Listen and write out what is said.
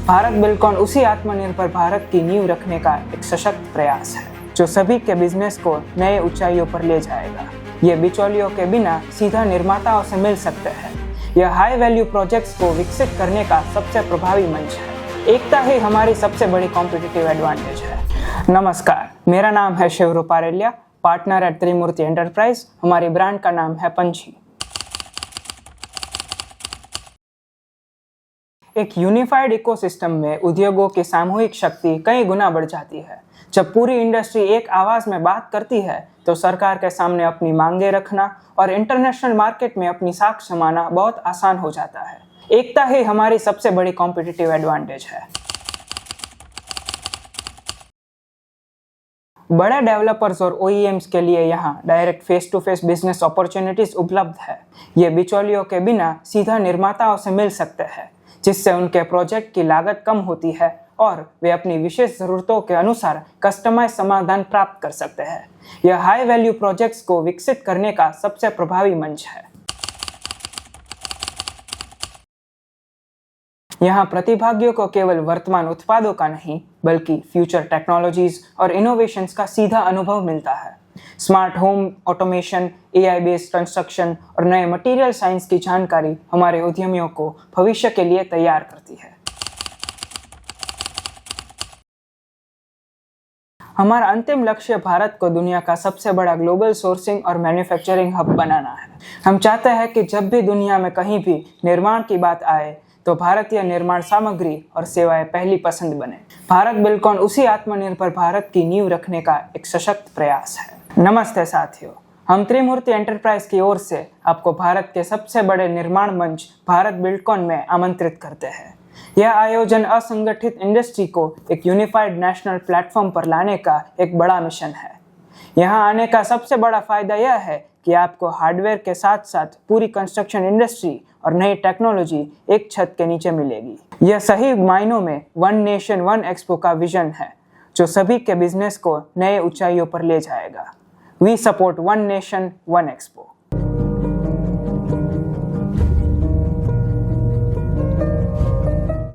भारत बिल्कुल उसी आत्मनिर्भर भारत की नींव रखने का एक सशक्त प्रयास है जो सभी के बिजनेस को नए ऊंचाइयों पर ले जाएगा। ये बिचौलियों के बिना सीधा निर्माताओं से मिल सकते हैं। यह हाई वैल्यू प्रोजेक्ट्स को विकसित करने का सबसे प्रभावी मंच है। एकता ही हमारी सबसे बड़ी कॉम्पिटिटिव एडवांटेज है। नमस्कार, मेरा नाम है Shiv Ruparelia, partner at Trimurti enterprise. हमारी ब्रांड का नाम है पंछी। एक यूनिफाइड इकोसिस्टम में उद्योगों की सामूहिक शक्ति कई गुना बढ़ जाती है। जब पूरी इंडस्ट्री एक आवाज में बात करती है तो सरकार के सामने अपनी मांगे रखना और इंटरनेशनल मार्केट में अपनी साख जमाना बहुत आसान हो जाता है। एकता ही हमारी सबसे बड़ी कॉम्पिटिटिव एडवांटेज है। बड़े डेवलपर्स और OEMs के लिए यहाँ direct face to face business opportunities उपलब्ध है। ये बिचौलियों के बिना सीधा निर्माताओं से मिल सकते हैं, जिससे उनके प्रोजेक्ट की लागत कम होती है और वे अपनी विशेष ज़रूरतों के अनुसार कस्टमाइज समाधान प्राप्त कर सकते हैं। यह हाई वैल्यू प्रोजेक्ट्स को विकसित करने का सबसे प्रभावी मंच है। यहाँ प्रतिभागियों को केवल वर्तमान उत्पादों का नहीं बल्कि फ्यूचर टेक्नोलॉजीज और इनोवेशंस का सीधा अनुभव मिलता है। Smart home automation, AI based construction और नए मटेरियल साइंस की जानकारी हमारे उद्यमियों को भविष्य के लिए तैयार करती है। हमारा अंतिम लक्ष्य भारत को दुनिया का सबसे बड़ा ग्लोबल सोर्सिंग और मैन्युफैक्चरिंग हब बनाना है। हम चाहते हैं कि जब भी दुनिया में कहीं भी निर्माण की बात आए तो भारतीय निर्माण सामग्री और सेवाएं पहली पसंद बने। भारत बिल्कुल उसी आत्मनिर्भर भारत की नींव रखने का एक सशक्त प्रयास है। नमस्ते साथियों, हम त्रिमूर्ति एंटरप्राइज की ओर से आपको भारत के सबसे बड़े निर्माण मंच भारत बिल्डकॉन में आमंत्रित करते हैं। यह आयोजन असंगठित इंडस्ट्री को एक यूनिफाइड नेशनल प्लेटफॉर्म पर लाने का एक बड़ा मिशन है। यहाँ आने का सबसे बड़ा फायदा यह है कि आपको हार्डवेयर के साथ साथ पूरी कंस्ट्रक्शन इंडस्ट्री और नई टेक्नोलॉजी एक छत के नीचे मिलेगी। यह सही मायनों में वन नेशन वन एक्सपो का विजन है जो सभी के बिजनेस को नए ऊंचाइयों पर ले जाएगा। We support one nation one expo.